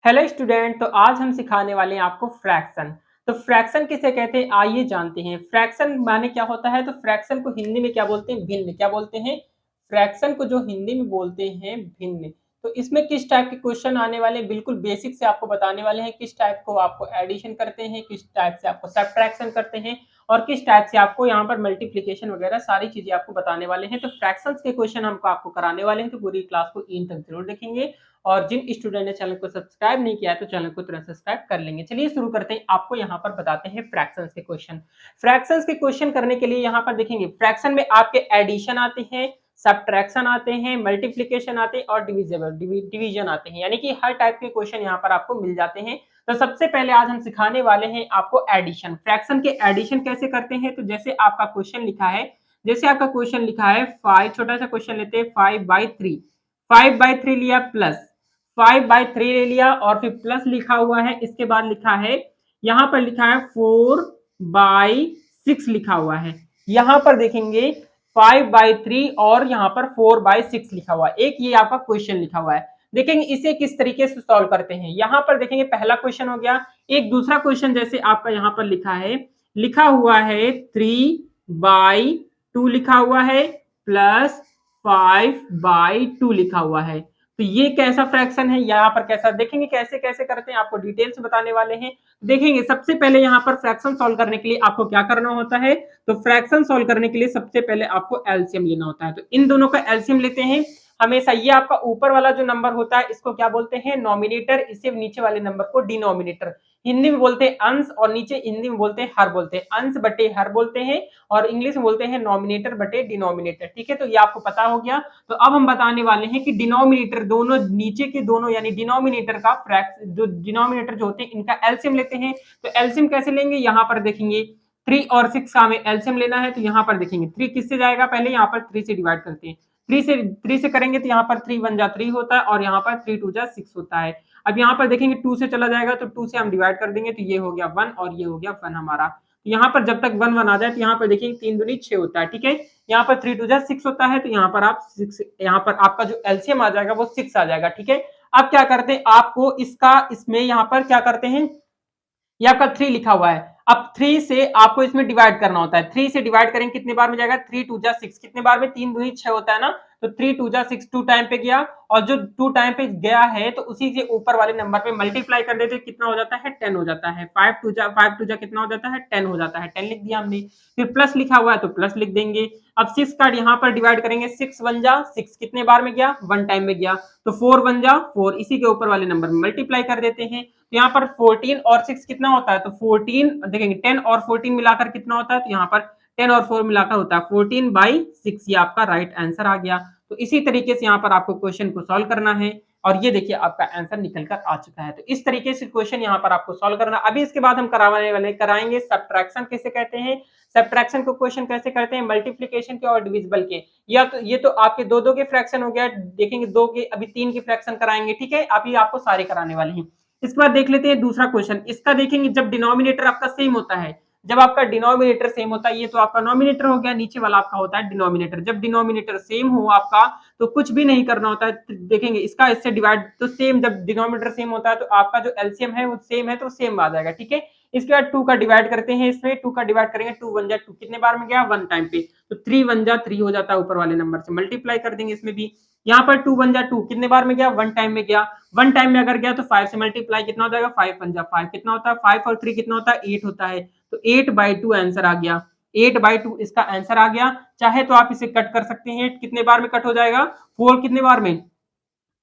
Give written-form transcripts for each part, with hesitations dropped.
Hello student. तो आज हम सिखाने वाले हैं आपको फ्रैक्शन। तो फ्रैक्शन किसे कहते हैं आइए जानते हैं। फ्रैक्शन माने क्या होता है? तो फ्रैक्शन को हिंदी में क्या बोलते हैं? भिन्न। क्या बोलते हैं? फ्रैक्शन को जो हिंदी में बोलते हैं भिन्न। तो इसमें किस टाइप के क्वेश्चन आने वाले हैं बिल्कुल बेसिक से आपको बताने वाले हैं। किस टाइप को आपको एडिशन करते हैं, किस टाइप से आपको सब्ट्रैक्शन करते हैं और किस टाइप से आपको यहाँ पर मल्टीप्लिकेशन वगैरह सारी चीजें आपको बताने वाले हैं। तो फ्रैक्शंस के क्वेश्चन हमको आपको कराने वाले हैं, तो पूरी क्लास को एंड तक जरूर देखेंगे। और जिन स्टूडेंट ने चैनल को सब्सक्राइब नहीं किया है तो चैनल को तुरंत सब्सक्राइब कर लेंगे। चलिए शुरू करते हैं। आपको यहाँ पर बताते हैं फ्रैक्शंस के क्वेश्चन। फ्रैक्शंस के क्वेश्चन करने के लिए यहाँ पर देखेंगे फ्रैक्शन में आपके एडिशन आते हैं, सब्ट्रैक्शन आते हैं, मल्टीप्लिकेशन आते हैं और डिवीजन आते हैं। यानी कि हर टाइप के क्वेश्चन यहाँ पर आपको मिल जाते हैं। तो सबसे पहले आज हम सिखाने वाले हैं आपको एडिशन। फ्रैक्शन के एडिशन कैसे करते हैं? तो जैसे आपका क्वेश्चन लिखा है, जैसे आपका क्वेश्चन लिखा है 5, छोटा सा क्वेश्चन लेते हैं 5/3। 5/3 लिया प्लस 5/3 ले लिया और फिर प्लस लिखा हुआ है। इसके बाद लिखा है, यहां पर लिखा है 4/6 लिखा हुआ है। यहां पर देखेंगे 5/3 और यहां पर 4/6 लिखा हुआ है। एक ये आपका क्वेश्चन लिखा हुआ है। देखेंगे इसे किस तरीके से सॉल्व करते हैं। यहां पर देखेंगे पहला क्वेश्चन हो गया। एक दूसरा क्वेश्चन जैसे आपका यहां पर लिखा हुआ है 3/2 लिखा हुआ है प्लस 5/2 लिखा हुआ है। तो ये कैसा फ्रैक्शन है, यहाँ पर कैसा देखेंगे कैसे कैसे करते हैं, आपको डिटेल से बताने वाले हैं। देखेंगे सबसे पहले यहाँ पर फ्रैक्शन सॉल्व करने के लिए आपको क्या करना होता है। तो फ्रैक्शन सॉल्व करने के लिए सबसे पहले आपको एलसीएम लेना होता है। तो इन दोनों का एलसीएम लेते हैं। हमेशा ये आपका ऊपर वाला जो नंबर होता है इसको क्या बोलते हैं? नॉमिनेटर। इसे नीचे वाले नंबर को डिनोमिनेटर। हिंदी में बोलते हैं अंश और नीचे हिंदी में बोलते हैं हर बोलते हैं। अंश बटे हर बोलते हैं और इंग्लिश में बोलते हैं नॉमिनेटर बटे डिनोमिनेटर। ठीक है, तो ये आपको पता हो गया। तो अब हम बताने वाले हैं कि डिनोमिनेटर दोनों नीचे के दोनों यानी डिनोमिनेटर का जो डिनोमिनेटर जो होते हैं इनका एलसीएम लेते हैं। तो एलसीएम कैसे लेंगे? यहाँ पर देखेंगे 3 और 6 का हमें एलसीएम लेना है। तो यहाँ पर देखेंगे 3 किससे जाएगा? पहले यहाँ पर 3 से डिवाइड करते हैं। 3 से करेंगे तो यहाँ पर 3 1 जा 3 होता है और यहाँ पर 3 2 जा 6 होता है। अब यहाँ पर देखेंगे 2 से चला जाएगा तो 2 से हम डिवाइड कर देंगे तो ये हो गया 1 और ये हो गया 1 हमारा। यहाँ पर जब तक 1 1 आ जाए तो यहाँ पर देखिए 3 दूनी 6 होता है। ठीक है, यहाँ पर 3 2 जा 6 होता है तो यहाँ पर आप 6, यहाँ पर आपका जो एलसीएम आ जाएगा वो 6 आ जाएगा। ठीक है, अब क्या करते हैं, आपको इसका इसमें यहाँ पर क्या करते हैं, ये आपका 3 लिखा हुआ है। अब 3 से आपको इसमें डिवाइड करना होता है। 3 से डिवाइड करेंगे कितने बार में जाएगा? 3 2 जा 6 कितने बार में? 3 दूनी 6 होता है ना। तो 3 2 जा 6 2 टाइम पे गया और जो 2 टाइम पे गया है तो उसी से ऊपर वाले नंबर पे मल्टीप्लाई कर देते, कितना हो जाता है? 10 हो जाता है। 5 2 जा कितना हो जाता है? 10 हो जाता है। 10 लिख दिया हमने। फिर प्लस लिखा हुआ है तो प्लस लिख देंगे। अब 6 का यहाँ पर डिवाइड करेंगे। 6 1 जा 6 कितने बार में गया? 1 टाइम में गया। तो 4 1 जा 4 इसी के ऊपर वाले नंबर में मल्टीप्लाई कर देते हैं। तो यहाँ पर 14 और 6 कितना होता है? तो 14 देखेंगे 10 और 14 मिलाकर कितना होता है? तो यहाँ पर 10 और 4 मिलाकर होता है 14/6। ये आपका राइट आंसर आ गया। तो इसी तरीके से यहाँ पर आपको क्वेश्चन को सॉल्व करना है और ये देखिए आपका आंसर निकल कर आ चुका है। तो इस तरीके से क्वेश्चन यहाँ पर आपको सॉल्व करना। अभी इसके बाद हम कराएंगे सब्ट्रैक्शन कैसे कहते हैं, सब्ट्रैक्शन को क्वेश्चन कैसे करते हैं, मल्टीप्लिकेशन के और डिविजिबल के। या तो ये तो आपके दो के फ्रैक्शन हो गया, देखेंगे 2 के, अभी 3 के फ्रैक्शन कराएंगे। ठीक है, अभी आपको सारे कराने वाले हैं। इसके बाद देख लेते हैं दूसरा क्वेश्चन। इसका देखेंगे जब डिनोमिनेटर आपका सेम होता है, जब आपका डिनोमिनेटर सेम होता है, ये तो आपका नॉमिनेटर हो गया, नीचे वाला आपका होता है डिनोमिनेटर। जब डिनोमिनेटर सेम हो आपका तो कुछ भी नहीं करना होता है। देखेंगे इसका इससे डिवाइड, तो सेम जब डिनोमिनेटर सेम होता है तो आपका जो एलसीएम है वो सेम है तो सेम आ जाएगा। ठीक है, इसके बाद 2 का डिवाइड करते हैं। इसमें 2 का डिवाइड करेंगे, 2 1 जा 2 कितने बार में गया? 1 टाइम पे। तो 3 1 जा 3 हो जाता है, ऊपर वाले नंबर से मल्टीप्लाई कर देंगे। इसमें भी यहाँ पर 2 1 जा 2 कितने बार में गया? 1 टाइम में गया। 1 टाइम में अगर गया तो 5 से मल्टीप्लाई कितना हो जाएगा? 5 1 जा 5 कितना होता है? 5 और 3 कितना होता है? 8 होता है। तो 8/2 आंसर आ गया। 8/2 इसका आंसर आ गया। चाहे तो आप इसे कट कर सकते हैं। कितने बार में कट हो जाएगा? 4 कितने बार में?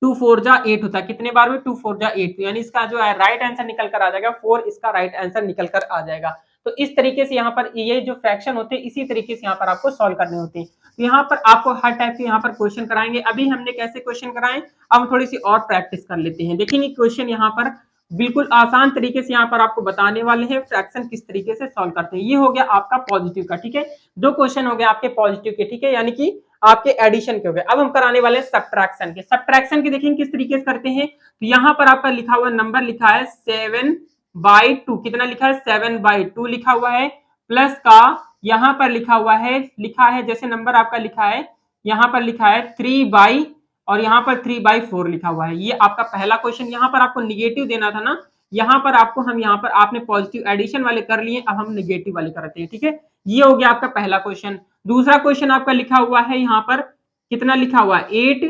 2 4 जा 8 होता है। कितने बार में? 2 4 जा 8। तो यानी इसका जो है राइट आंसर निकल कर आ जाएगा 4, इसका राइट आंसर निकल कर आ जाएगा। तो इस तरीके से यहाँ पर ये जो फ्रैक्शन होते हैं इसी तरीके से यहाँ पर आपको सॉल्व करने होते हैं। तो यहाँ पर आपको हर टाइप के यहाँ पर क्वेश्चन कराएंगे। अभी हमने कैसे क्वेश्चन कराए, अब थोड़ी सी और प्रैक्टिस कर लेते हैं। देखेंगे क्वेश्चन यहाँ पर बिल्कुल आसान तरीके से यहाँ पर आपको बताने वाले हैं फ्रैक्शन किस तरीके से सॉल्व करते हैं। ये हो गया आपका पॉजिटिव का। ठीक है, 2 क्वेश्चन हो गए आपके पॉजिटिव के। ठीक है, यानी कि आपके एडिशन के हो गए। अब हम कराने वाले हैं सब्ट्रैक्शन के। सब्ट्रैक्शन के देखेंगे किस तरीके से करते हैं। तो यहाँ पर आपका लिखा हुआ नंबर लिखा है 7/2, कितना लिखा है? 7/2 लिखा हुआ है। प्लस का यहाँ पर लिखा है जैसे नंबर आपका लिखा है, यहाँ पर लिखा है 3 और यहाँ पर 3/4 लिखा हुआ है। ये आपका पहला क्वेश्चन। यहाँ पर आपको निगेटिव देना था ना, यहाँ पर आपको हम यहाँ पर आपने पॉजिटिव एडिशन वाले कर लिए, अब हम निगेटिव वाले करते हैं, ठीक है। ये हो गया आपका पहला क्वेश्चन। दूसरा क्वेश्चन आपका लिखा हुआ है यहाँ पर कितना लिखा हुआ है 8,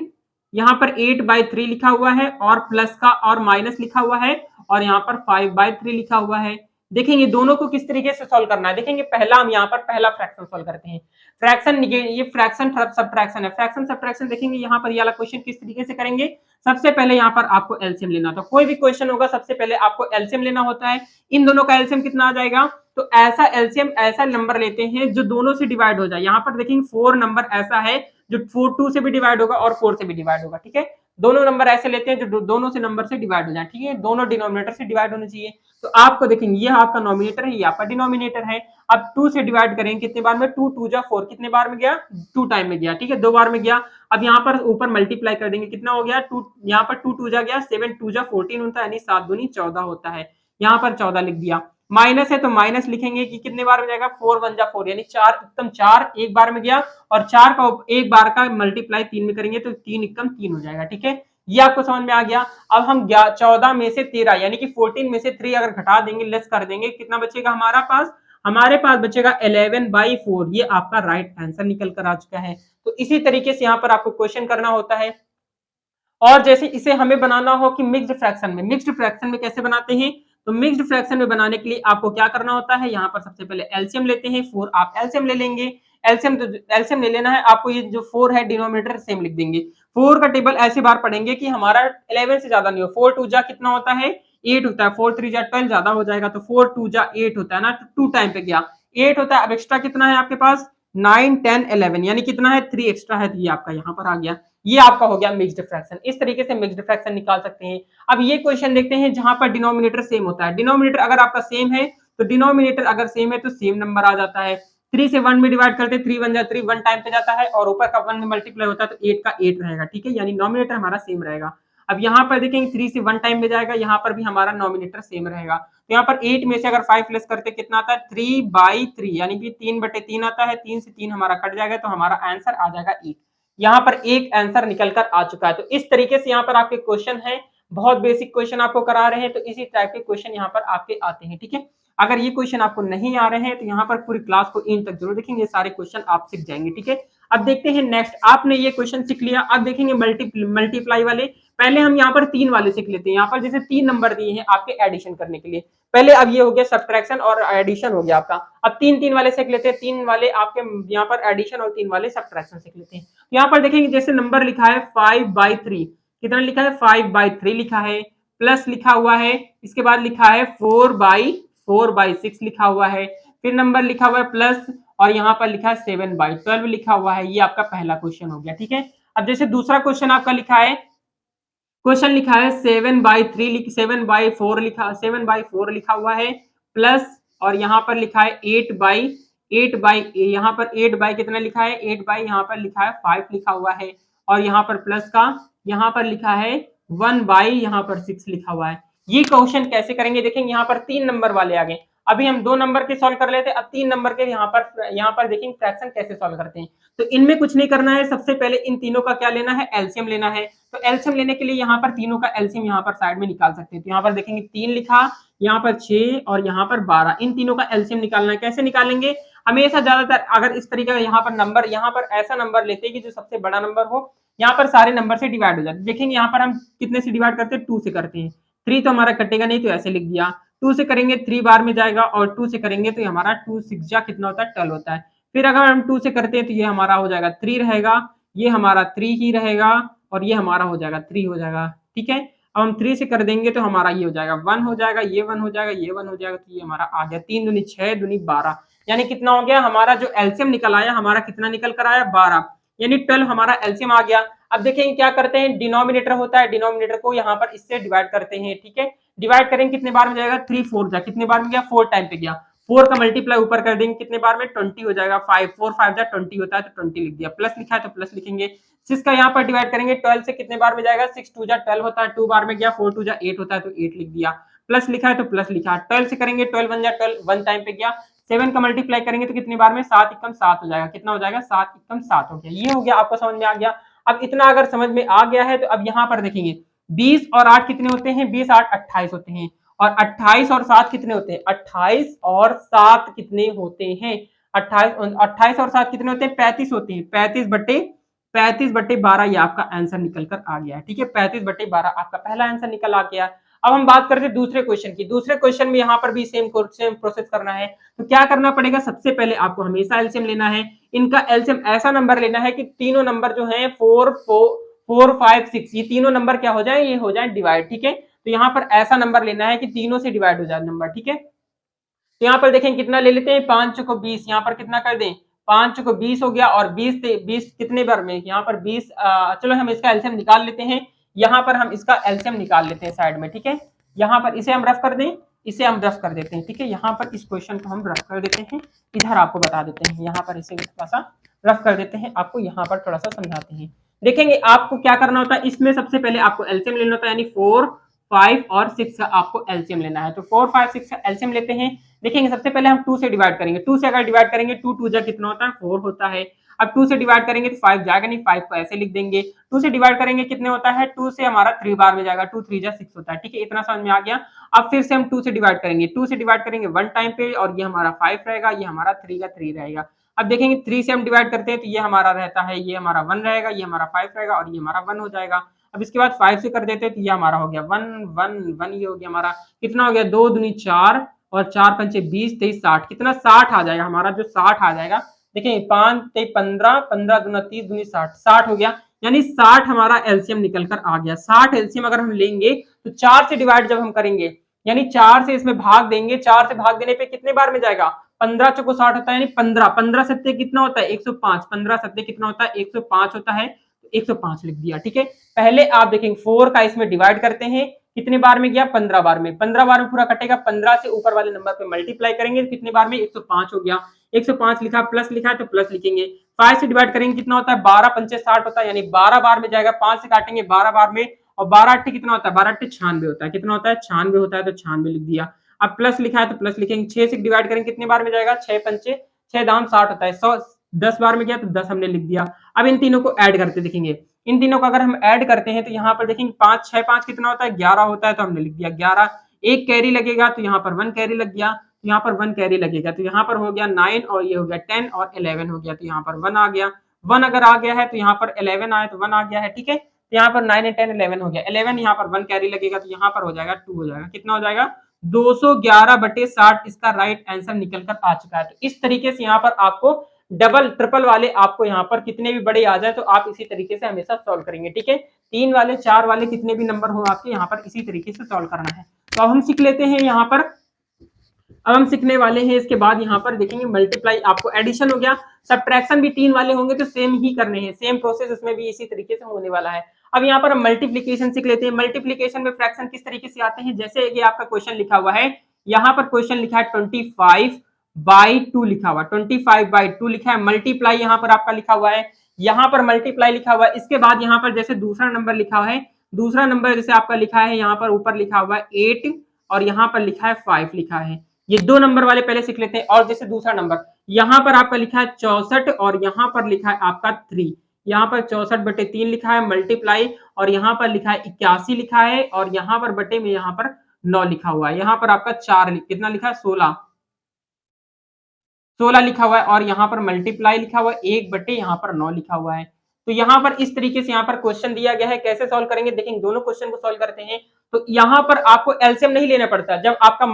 यहाँ पर 8/3 लिखा हुआ है और प्लस का और माइनस लिखा हुआ है और यहाँ पर 5/3 लिखा हुआ है। देखेंगे दोनों को किस तरीके से सॉल्व करना है। देखेंगे पहला हम यहाँ पर पहला फ्रैक्शन सॉल्व करते हैं। फ्रैक्शन ये फ्रैक्शन सब्ट्रैक्शन है। फ्रैक्शन सब्ट्रैक्शन देखेंगे यहाँ पर ये वाला क्वेश्चन किस तरीके से करेंगे। सबसे पहले यहाँ पर आपको एलसीएम लेना था। कोई भी क्वेश्चन होगा सबसे पहले आपको एलसीएम लेना होता है। इन दोनों का एलसीएम कितना आ जाएगा, तो ऐसा एलसीएम ऐसा नंबर लेते हैं जो दोनों से डिवाइड हो जाए। यहाँ पर देखेंगे 4 नंबर ऐसा है जो 2 से भी डिवाइड होगा और 4 से भी डिवाइड होगा, ठीक है। दोनों नंबर ऐसे लेते हैं जो दोनों से नंबर से डिवाइड हो जाए, ठीक है। दोनों डिनोमिनेटर से डिवाइड होने चाहिए। तो आपको देखेंगे ये आपका नॉमिनेटर है, ये आपका डिनोमिनेटर है। अब 2 से डिवाइड करेंगे कितने बार में, 2 2 जा 4, कितने बार में गया 2 टाइम में गया, ठीक है, 2 बार में गया। अब यहाँ पर ऊपर मल्टीप्लाई कर देंगे, कितना हो गया 2, यहाँ पर 2 2 जा गया 7, 2 जा 14 होता है, यानी 7 दूनी 14 होता है। यहाँ पर 14 लिख दिया। माइनस है तो माइनस लिखेंगे कि कितने बार में जाएगा 4 1 जा 4, यानी 4 एकदम 4 एक बार में गया और 4 का एक बार का मल्टीप्लाई 3 में करेंगे तो 3 एकदम 3 हो जाएगा, ठीक है। ये आपको समझ में आ गया। अब हम 14 में से 13 यानी कि 14 में से 3 अगर घटा देंगे, लेस कर देंगे, कितना बचेगा हमारे पास बचेगा 11/4। ये आपका राइट आंसर निकल कर आ चुका है। तो इसी तरीके से यहाँ पर आपको क्वेश्चन करना होता है। और जैसे इसे हमें बनाना हो कि मिक्स्ड फ्रैक्शन में कैसे बनाते हैं, तो मिक्स्ड फ्रैक्शन में बनाने के लिए आपको क्या करना होता है, यहाँ पर सबसे पहले एलसीएम लेते हैं 4, आप एलसीएम ले लेंगे। एलसीएम ले लेना है आपको। ये जो 4 है डिनोमिनेटर सेम लिख देंगे। 4 का टेबल ऐसे बार पढ़ेंगे कि हमारा 11 से ज्यादा नहीं हो। 4 2 जा कितना होता है 8 होता है, 4 3 जा 12 ज्यादा हो जाएगा, तो 4 2 जा 8 होता है ना, 2 टाइम पे गया 8 होता है। अब एक्स्ट्रा कितना है आपके पास 9 10 11, यानी कितना है 3 एक्स्ट्रा है, तो ये आपका यहाँ पर आ गया। ये आपका हो गया मिक्स्ड फ्रैक्शन। इस तरीके से मिक्स्ड फ्रैक्शन निकाल सकते हैं। अब ये क्वेश्चन देखते हैं जहां पर डिनोमिनेटर सेम होता है। डिनोमिनेटर अगर आपका सेम है तो डिनोमिनेटर अगर सेम है तो सेम नंबर आ जाता है। 3 से 1 में डिवाइड करते 3 1 जा 3, 1 टाइम पे जाता है और ऊपर का 1 में मल्टीप्लाई होता है तो 8 का 8 रहेगा, ठीक है, यानी नॉमिनेटर हमारा सेम रहेगा। अब यहाँ पर देखेंगे 3 से 1 टाइम में जाएगा, यहाँ पर भी हमारा नॉमिनेटर सेम रहेगा। तो यहाँ पर 8 में से अगर 5 लेस करते कितना आता है 3/3, यानी कि 3/3 आता है। 3 से 3 हमारा कट जाएगा तो हमारा आंसर आ जाएगा 1। यहाँ पर एक आंसर निकल कर आ चुका है। तो इस तरीके से यहाँ पर आपके क्वेश्चन है। बहुत बेसिक क्वेश्चन आपको करा रहे हैं, तो इसी टाइप के क्वेश्चन यहाँ पर आपके आते हैं, ठीक है। अगर ये क्वेश्चन आपको नहीं आ रहे हैं तो यहाँ पर पूरी क्लास को इन तक जरूर देखेंगे, सारे क्वेश्चन आप सीख जाएंगे, ठीक है। अब देखते हैं नेक्स्ट। आपने ये क्वेश्चन सीख लिया, अब देखेंगे मल्टीप्लाई वाले। पहले हम यहाँ पर 3 वाले सीख लेते हैं। यहाँ पर जैसे 3 नंबर दिए हैं आपके एडिशन करने के लिए। पहले अब ये हो गया सब्ट्रैक्शन और एडिशन हो गया आपका। अब 3 3 वाले सीख लेते हैं। 3 वाले आपके यहाँ पर एडिशन और 3 वाले सब्ट्रैक्शन सीख लेते हैं। यहाँ पर देखेंगे जैसे नंबर लिखा है 5/3, कितना लिखा है 5/3 लिखा है, प्लस लिखा हुआ है, इसके बाद लिखा है 4/6 लिखा हुआ है, फिर नंबर लिखा हुआ है प्लस और यहाँ पर लिखा है 7/12 लिखा हुआ है। ये आपका पहला क्वेश्चन हो गया, ठीक है। अब जैसे दूसरा क्वेश्चन आपका लिखा है, क्वेश्चन लिखा है 7/4 लिखा हुआ है, प्लस और यहाँ पर लिखा है 8 यहाँ पर 8 कितना लिखा है 8 यहाँ पर लिखा है 5 लिखा हुआ है और यहाँ पर प्लस का यहाँ पर लिखा है 1 यहाँ पर 6 लिखा हुआ है। ये क्वेश्चन कैसे करेंगे देखेंगे। यहाँ पर 3 नंबर वाले आ गए। अभी हम 2 नंबर के सॉल्व कर लेते हैं, अब 3 नंबर के यहाँ पर देखेंगे फ्रैक्शन कैसे सॉल्व करते हैं। तो इनमें कुछ नहीं करना है, सबसे पहले इन तीनों का क्या लेना है एलसीएम लेना है। तो एलसीएम लेने के लिए यहाँ पर तीनों का एलसीएम यहाँ पर साइड में निकाल सकते हैं। तो यहाँ पर देखेंगे 3 लिखा, यहाँ पर 6 और यहाँ पर 12, इन तीनों का एलसीएम निकालना है। कैसे निकालेंगे, हमेशा ज्यादातर अगर इस तरीके का यहाँ पर नंबर, यहाँ पर ऐसा नंबर लेते हैं कि जो सबसे बड़ा नंबर हो, यहाँ पर सारे नंबर से डिवाइड हो जाते हैं। देखेंगे यहाँ पर हम कितने से डिवाइड करते हैं 2 से करते हैं। 3 तो हमारा कटेगा नहीं तो ऐसे लिख दिया। 2 से करेंगे 3 बार में जाएगा और 2 से करेंगे तो हमारा 2 6 जा कितना होता है 12 होता है। फिर अगर हम 2 से करते हैं तो ये हमारा हो जाएगा 3 रहेगा, ये हमारा 3 ही रहेगा और ये हमारा हो जाएगा 3 हो जाएगा, ठीक है। अब हम 3 से कर देंगे तो हमारा ये हो जाएगा 1 हो जाएगा, ये 1 हो जाएगा, ये 1 हो जाएगा, तो ये हमारा आ गया 3 दूनी 6 दूनी 12, यानी कितना हो गया हमारा जो एलसीएम निकल आया, हमारा कितना निकल कर आया 12, यानी 12 हमारा एलसीएम आ गया। अब देखेंगे क्या करते हैं, डिनोमिनेटर होता है, डिनोमिनेटर को यहाँ पर इससे डिवाइड करते हैं, ठीक है। डिवाइड करेंगे कितने बार में जाएगा 3 4 जा, कितने बार में गया 4 टाइम पे गया। 4 का मल्टीप्लाई ऊपर कर देंगे कितने बार में 20 हो जाएगा। 5 4 5 जा 20 होता है तो 20 लिख दिया। प्लस लिखा है तो प्लस लिखेंगे। 6 का यहाँ पर डिवाइड करेंगे 12 से कितने बार में जाएगा 6 2 जा 12 होता है, 2 बार में गया। 4 2 जा 8 होता है तो 8 लिख दिया। प्लस लिखा है तो प्लस लिखा। 12 से करेंगे 12 1 जा 12, 1 टाइम पे गया। 7 का मल्टीप्लाई करेंगे तो कितने बार में 7 एकम 7 हो जाएगा, कितना हो जाएगा 7 एकम 7 हो गया। ये हो गया, आपको समझ में आ गया। अब इतना अगर समझ में आ गया है तो अब यहाँ पर देखेंगे 20 और 8 कितने होते हैं, 20 8 28 होते हैं, और 28 और 7 कितने होते हैं, 28 और 7 कितने होते हैं, 28 और 7 कितने होते हैं, 35 होते हैं, 35/12 ये आपका आंसर निकल कर आ गया है। ठीक है, 35/12 आपका पहला आंसर निकल आ गया। अब हम बात करते हैं दूसरे क्वेश्चन की। दूसरे क्वेश्चन में यहाँ पर भी सेम प्रोसेस करना है। तो क्या करना पड़ेगा, सबसे पहले आपको हमेशा एलसीएम लेना है। इनका एलसीएम ऐसा नंबर लेना है कि तीनों नंबर जो है 4 5 6 ये तीनों नंबर क्या हो जाए, ये हो जाए डिवाइड। ठीक है, तो यहाँ पर ऐसा नंबर लेना है कि तीनों से डिवाइड हो जाए नंबर। ठीक है, तो यहाँ पर देखें कितना ले लेते हैं, 5 को 20, यहाँ पर कितना कर दें, 5 को 20 हो गया, और 20 कितने बार में, यहाँ पर 20 चलो हम इसका एलसीएम निकाल लेते हैं। यहाँ पर हम इसका एलसीएम निकाल लेते हैं साइड में। ठीक है, यहाँ पर इसे हम रफ कर दें, इसे हम रफ कर देते हैं। ठीक है, यहाँ पर इस क्वेश्चन को हम रफ कर देते हैं, इधर आपको बता देते हैं, यहाँ पर इसे थोड़ा सा रफ कर देते हैं, आपको यहाँ पर थोड़ा सा समझाते हैं। देखेंगे आपको क्या करना होता है, इसमें सबसे पहले आपको एलसीएम लेना होता है, यानी 4 5 और 6 का आपको एलसीएम लेना है। तो 4 5 6 का एलसीएम लेते हैं। देखेंगे सबसे पहले हम 2 से डिवाइड करेंगे, 2 से अगर डिवाइड करेंगे 2 2 जा कितना होता है, 4 होता है। अब 2 से डिवाइड करेंगे तो 5 जाएगा नहीं, 5 को ऐसे लिख देंगे। 2 से डिवाइड करेंगे कितने होता है, 2 से हमारा 3 बार में जाएगा, 2 3 जा 6 होता है। ठीक है, इतना समझ में आ गया। अब फिर से हम 2 से डिवाइड करेंगे, 2 से डिवाइड करेंगे 1 टाइम पे, और ये हमारा 5 रहेगा, ये हमारा 3 का 3 रहेगा। अब देखेंगे 3 से हम डिवाइड करते हैं तो ये हमारा रहता है, ये हमारा 1 रहेगा, ये हमारा 5 रहेगा, और ये हमारा 1 हो जाएगा। अब इसके बाद 5 से कर देते हैं तो ये हमारा हो गया 1 1 1, ये हो गया हमारा, कितना हो गया, 2 दूनी 4 और 4 पंचे 20 23 60, कितना 60 आ जाएगा हमारा, जो 60 आ जाएगा। देखिए 5 23 15 15 दूना 30 दूनी 60, 60 हो गया, यानी 60 हमारा एलसीएम निकल कर आ गया। 60 एलसीएम अगर हम लेंगे तो 4 से डिवाइड जब हम करेंगे, यानी 4 से इसमें भाग देंगे, 4 से भाग देने पे कितने बार में जाएगा, 15 चौको 60 होता है, यानी 15 15 सत्ते कितना होता है, 105, 15 सत्ते कितना होता है, 105 होता है, 105 लिख दिया। ठीक है, पहले आप देखेंगे 4 का इसमें डिवाइड करते हैं, कितने बार में गया, 15 बार में, 15 बार में पूरा कटेगा, 15 से ऊपर वाले नंबर पे मल्टीप्लाई करेंगे, कितने बार में, 105 हो गया। 105 लिखा, प्लस लिखा है तो प्लस लिखेंगे। 5 से डिवाइड करेंगे कितना होता है, 12 पंचे 60 होता है, यानी 12 बार में जाएगा। 5 से काटेंगे 12 बार में, और 12 अट्ठे कितना होता है, 12 अट्ठे 96 होता है, कितना होता है, 96 होता है, तो 96 लिख दिया। अब प्लस लिखा है तो प्लस लिखेंगे। 6 से डिवाइड करेंगे कितने बार में जाएगा, 6 पंचे 6 दाम 60 होता है, 100 10 बार में गया तो 10 हमने लिख दिया। अब इन तीनों को ऐड करते देखेंगे, इन तीनों को अगर हम ऐड करते हैं तो यहाँ पर देखेंगे 5 6 5 कितना होता है, 11 होता है, तो हमने लिख दिया 11। एक कैरी लगेगा तो यहाँ पर 1 कैरी लग गया, तो यहाँ पर 1 कैरी लगेगा, तो यहाँ पर हो गया 9, और ये हो गया 10 और 11 हो गया, तो यहाँ पर 1 आ गया। 1 अगर आ गया है तो यहाँ पर 11 आया तो 1 आ गया है। ठीक है, तो यहाँ पर 9 10 11 हो गया, 11 यहाँ पर 1 कैरी लगेगा, तो यहाँ पर हो जाएगा 2 हो जाएगा, कितना हो जाएगा, 211/60 इसका राइट आंसर निकल कर आ चुका है। तो इस तरीके से यहाँ पर आपको डबल ट्रिपल वाले आपको यहाँ पर कितने भी बड़े आ जाए तो आप इसी तरीके से हमेशा सॉल्व करेंगे। ठीक है, 3 वाले 4 वाले कितने भी नंबर हो आपके यहाँ पर इसी तरीके से सॉल्व करना है। तो अब हम सीख लेते हैं यहाँ पर, अब हम सीखने वाले हैं इसके बाद यहाँ पर देखेंगे मल्टीप्लाई, आपको एडिशन हो गया, सब्ट्रैक्शन भी 3 वाले होंगे तो सेम ही करने हैं, सेम प्रोसेस इसमें भी इसी तरीके से होने वाला है। अब यहाँ पर हम मल्टीप्लीकेशन सीख लेते हैं। मल्टीप्लीकेशन में फ्रैक्शन किस तरीके से आते हैं, जैसे कि आपका क्वेश्चन लिखा हुआ है, यहाँ पर क्वेश्चन लिखा है 25/2 लिखा हुआ, 25/2 लिखा है, मल्टीप्लाई यहाँ पर आपका लिखा हुआ है, यहाँ पर मल्टीप्लाई लिखा हुआ है। इसके बाद यहाँ पर जैसे दूसरा नंबर लिखा हुआ है, दूसरा नंबर जैसे आपका लिखा है, यहाँ पर ऊपर लिखा हुआ है 8 और यहाँ पर लिखा है 5 लिखा है, ये 2 नंबर वाले पहले सीख लेते हैं। और जैसे दूसरा नंबर यहाँ पर आपका लिखा है 64 और यहाँ पर लिखा है आपका 3, यहाँ पर 64/3 लिखा है मल्टीप्लाई, और यहाँ पर लिखा है 81 लिखा है, और यहाँ पर बटे में यहाँ पर 9 लिखा हुआ है, यहाँ पर आपका 4 कितना लिखा है, 16 लिखा हुआ है, और यहाँ पर मल्टीप्लाई लिखा हुआ है 1 यहाँ पर 9 लिखा हुआ है। तो यहाँ पर इस तरीके से यहाँ पर क्वेश्चन दिया गया है, कैसे सॉल्व करेंगे देखेंगे। दोनों क्वेश्चन को सॉल्व करते हैं तो यहाँ पर आपको एलसीएम नहीं लेना पड़ता, जब आपका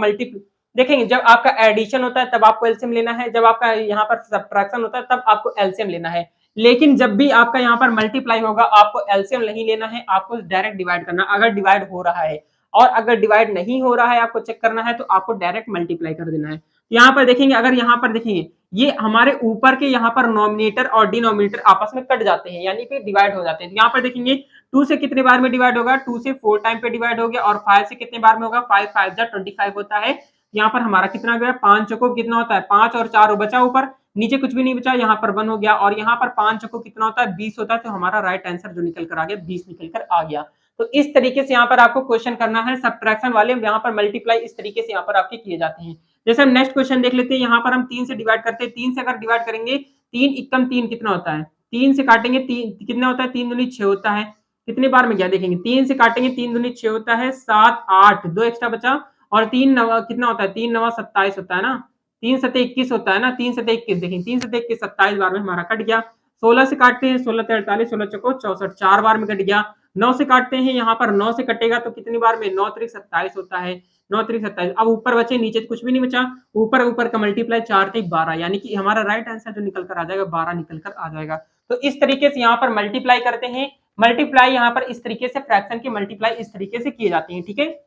देखेंगे जब आपका एडिशन होता है तब आपको एलसीएम लेना है, जब आपका यहाँ पर सब्ट्रैक्शन होता है तब आपको एलसीएम लेना है। लेकिन जब भी आपका यहाँ पर मल्टीप्लाई होगा आपको एलसीएम नहीं लेना है, आपको डायरेक्ट डिवाइड करना, अगर डिवाइड हो रहा है, और अगर डिवाइड नहीं हो रहा है आपको चेक करना है तो आपको डायरेक्ट मल्टीप्लाई कर देना है। यहाँ पर देखेंगे, अगर यहाँ पर देखेंगे ये हमारे ऊपर के यहाँ पर नॉमिनेटर और डिनोमिनेटर आपस में कट जाते हैं, यानी कि डिवाइड हो जाते हैं। यहाँ पर देखेंगे 2 से कितने बार में डिवाइड होगा, 2 से 4 टाइम पे डिवाइड हो गया, और 5 से कितने बार में होगा, 5 5 जा 25 होता है। यहाँ पर हमारा कितना गया, 5 चौको कितना होता है, 5 और 4 बचा ऊपर, नीचे कुछ भी नहीं बचा, यहाँ पर 1 हो गया, और यहाँ पर 5 चौको कितना होता है, 20 होता है। तो हमारा राइट आंसर जो निकल कर आ गया 20 निकल कर आ गया। तो इस तरीके से यहाँ पर आपको क्वेश्चन करना है। सब्ट्रैक्शन वाले यहाँ पर मल्टीप्लाई इस तरीके से यहाँ पर आपके किए जाते हैं। जैसे हम नेक्स्ट क्वेश्चन देख लेते हैं, यहाँ पर हम 3 से डिवाइड करते हैं, 3 से अगर डिवाइड करेंगे 3 एकम 3 कितना होता है, 3 से काटेंगे, 3 कितना होता है, 3 दूनी 6 होता है। कितने बार में गया देखेंगे, 3 से काटेंगे, 3 दूनी 6 होता है, 7 8 2 एक्स्ट्रा बचा, और 3 9 कितना होता है, 3 9 27 होता है ना, 3 7 21 होता है ना, 3 7 21 देखेंगे, 3 7 21 27 बार में हमारा कट गया। 16 से काटते हैं, 16 43, 16 चौको 64, 4 बार में कट गया। 9 से काटते हैं, यहाँ पर 9 से कटेगा तो कितनी बार में, 9 3 27 होता है, 9 3 27। अब ऊपर बचे, नीचे तो कुछ भी नहीं बचा, ऊपर ऊपर का मल्टीप्लाई 4 3 12, यानी कि हमारा राइट आंसर जो निकल कर आ जाएगा 12 निकल कर आ जाएगा। तो इस तरीके से यहाँ पर मल्टीप्लाई करते हैं, मल्टीप्लाई यहाँ पर इस तरीके से, फ्रैक्शन की मल्टीप्लाई इस तरीके से किए जाते हैं, ठीक है।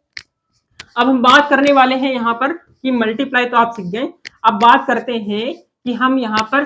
अब हम बात करने वाले हैं यहाँ पर कि मल्टीप्लाई तो आप सीख गए, अब बात करते हैं कि हम यहाँ पर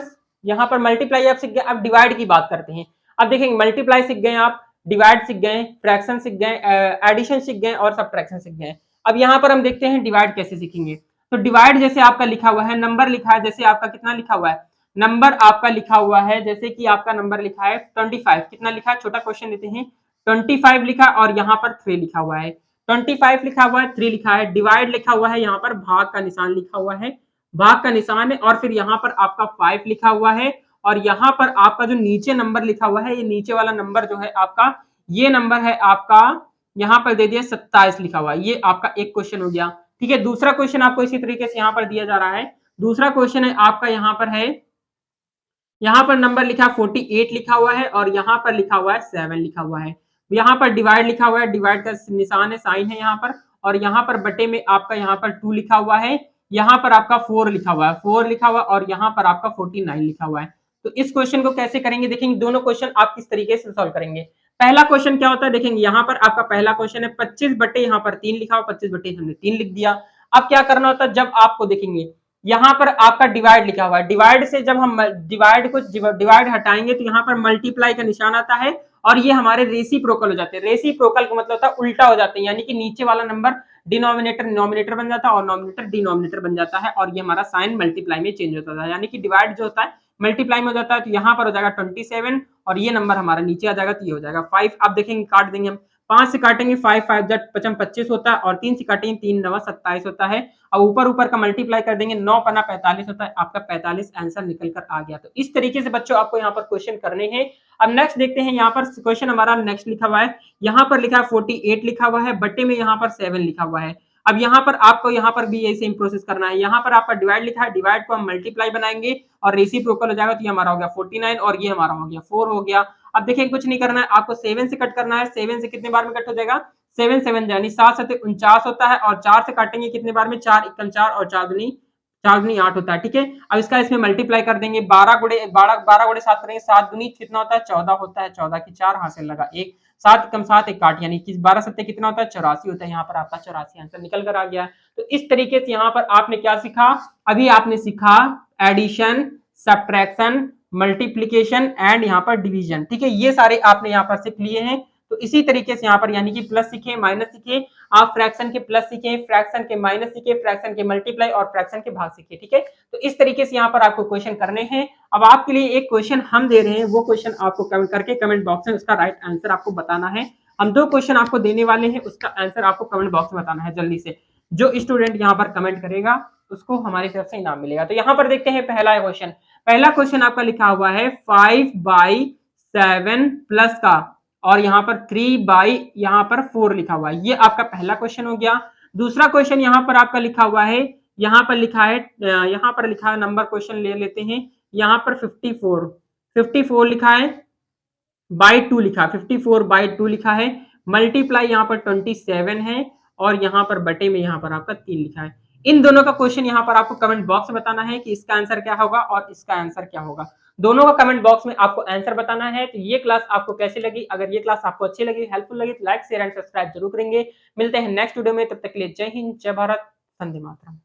मल्टीप्लाई आप सीख गए, अब डिवाइड की बात करते हैं। अब देखेंगे मल्टीप्लाई सीख गए आप, डिवाइड सीख गए, फ्रैक्शन सीख गए, एडिशन सीख गए और सब्ट्रैक्शन सीख गए। अब यहाँ पर हम देखते हैं डिवाइड कैसे सीखेंगे। तो डिवाइड जैसे आपका लिखा हुआ है, नंबर लिखा है, जैसे आपका कितना लिखा हुआ है, नंबर आपका लिखा हुआ है, जैसे कि आपका नंबर लिखा है 25, कितना लिखा है, छोटा क्वेश्चन देते हैं, 25 लिखा और यहाँ पर 3 लिखा हुआ है, 25 लिखा हुआ है, 3 लिखा है, डिवाइड लिखा हुआ है, यहाँ पर भाग का निशान लिखा हुआ है, भाग का निशान है, और फिर यहाँ पर आपका 5 लिखा हुआ है, और यहाँ पर आपका जो नीचे नंबर लिखा हुआ है, ये नीचे वाला नंबर जो है आपका, ये नंबर है आपका, यहाँ पर दे दिया 27 लिखा हुआ है। ये आपका एक क्वेश्चन हो गया, ठीक है। दूसरा क्वेश्चन आपको इसी तरीके से यहाँ पर दिया जा रहा है। दूसरा क्वेश्चन है आपका, यहाँ पर है, यहाँ पर नंबर लिखा 48 लिखा हुआ है, और यहाँ पर लिखा हुआ है 7 लिखा हुआ है। यहाँ पर डिवाइड लिखा हुआ है, डिवाइड का निशान है, साइन है यहाँ पर, और यहाँ पर बटे में आपका यहाँ पर 2 लिखा हुआ है, यहाँ पर आपका 4 लिखा हुआ है, 4 लिखा हुआ, और यहाँ पर आपका 49 लिखा हुआ है। तो इस क्वेश्चन को कैसे करेंगे, देखेंगे दोनों क्वेश्चन आप किस तरीके से सॉल्व करेंगे। पहला क्वेश्चन क्या होता है, देखेंगे यहाँ पर आपका पहला क्वेश्चन है 25 बटे यहाँ पर 3 लिखा हुआ, 25 बटे हमने 3 लिख दिया। अब क्या करना होता है, जब आपको देखेंगे यहाँ पर आपका डिवाइड लिखा हुआ है, डिवाइड से जब हम डिवाइड हटाएंगे तो यहाँ पर मल्टीप्लाई का निशान आता है, और ये हमारे रेसिप्रोकल हो जाते हैं। रेसिप्रोकल का मतलब होता है उल्टा हो जाते हैं, यानी कि नीचे वाला नंबर डिनोमिनेटर नोमिनेटर बन जाता है और नोमिनेटर डिनोमिनेटर बन जाता है, और ये हमारा साइन मल्टीप्लाई में चेंज होता है, यानी कि डिवाइड जो होता है मल्टीप्लाई में हो जाता है। तो यहाँ पर हो जाएगा 27, और ये नंबर हमारा नीचे आ जाएगा, तो ये हो जाएगा 5। आप देखेंगे काट देंगे हम, 5 से काटेंगे 5 5 25 होता है, और 3 से काटेंगे 3 9 27 होता है, और ऊपर ऊपर का मल्टीप्लाई कर देंगे, 9 पन्ना 45 होता है, आपका 45 आंसर निकल कर आ गया। तो इस तरीके से बच्चों आपको यहाँ पर क्वेश्चन करने हैं। अब नेक्स्ट देखते हैं, यहाँ पर क्वेश्चन हमारा नेक्स्ट लिखा हुआ है, यहाँ पर लिखा है 48 लिखा हुआ है, बट्टे में यहाँ पर 7 लिखा हुआ है। अब यहाँ पर आपको यहाँ पर भी यही सेम प्रोसेस करना है। यहाँ पर आपका डिवाइड लिखा है, डिवाइड को हम मल्टीप्लाई बनाएंगे और रेसिप्रोकल हो जाएगा, तो ये हमारा हो गया 49, और ये हमारा हो गया 4 हो गया। अब देखिए कुछ नहीं करना है, आपको 7 से कट करना है। 7 से कितने बार में कट हो जाएगा, 7 7 यानी 7 7 49 होता है, और 4 से काटेंगे कितने बार में, 4 1 4, और 4 दूनी 8 होता है, ठीक है। अब इसका इसमें मल्टीप्लाई कर देंगे, 12 गुणे 7 करेंगे, 7 दूनी कितना होता है, 14 होता है, 14 की 4 हासिल लगा 1, 7 कम 7 1 8, यानी कि 12 सत्ते कितना होता है, 84 होता है। यहाँ पर आपका 84 आंसर निकल कर आ गया। तो इस तरीके से यहाँ पर आपने क्या सीखा, अभी आपने सीखा एडिशन, सब्ट्रैक्शन, मल्टीप्लीकेशन एंड यहाँ पर डिवीजन, ठीक है। ये सारे आपने यहाँ पर सीख लिए हैं। तो इसी तरीके से यहाँ पर यानी कि प्लस सीखे, माइनस सीखे, आप फ्रैक्शन के प्लस सीखे, फ्रैक्शन के माइनस सीखे, फ्रैक्शन के मल्टीप्लाई और फ्रैक्शन के भाग सीखे, ठीक है। तो इस तरीके से यहाँ पर आपको क्वेश्चन करने हैं। अब आपके लिए एक क्वेश्चन हम दे रहे हैं, वो क्वेश्चन आपको कमेंट करके कमेंट बॉक्स में उसका राइट आंसर आपको बताना है। हम 2 क्वेश्चन आपको देने वाले हैं, उसका आंसर आपको कमेंट बॉक्स में बताना है जल्दी से। जो स्टूडेंट यहाँ पर कमेंट करेगा उसको हमारी तरफ से इनाम मिलेगा। तो यहाँ पर देखते हैं पहला क्वेश्चन। पहला क्वेश्चन आपका लिखा हुआ है 5/7 प्लस का, और यहाँ पर 3 यहाँ पर 4 लिखा हुआ है। ये आपका पहला क्वेश्चन हो गया। दूसरा क्वेश्चन यहाँ पर आपका लिखा हुआ है, यहाँ पर लिखा है नंबर क्वेश्चन ले लेते हैं। यहाँ पर 54 लिखा है, बाई 2 लिखा है, 54/2 लिखा है, मल्टीप्लाई यहाँ पर 27 है, और यहाँ पर बटे में यहाँ पर आपका 3 लिखा है। इन दोनों का क्वेश्चन यहाँ पर आपको कमेंट बॉक्स में बताना है कि इसका आंसर क्या होगा और इसका आंसर क्या होगा। दोनों का कमेंट बॉक्स में आपको आंसर बताना है। तो ये क्लास आपको कैसी लगी, अगर ये क्लास आपको अच्छी लगी, हेल्पफुल लगी, तो लाइक शेयर एंड सब्सक्राइब जरूर करेंगे। मिलते हैं नेक्स्ट वीडियो में, तब तक के लिए जय हिंद, जय भारत, वंदे मातरम।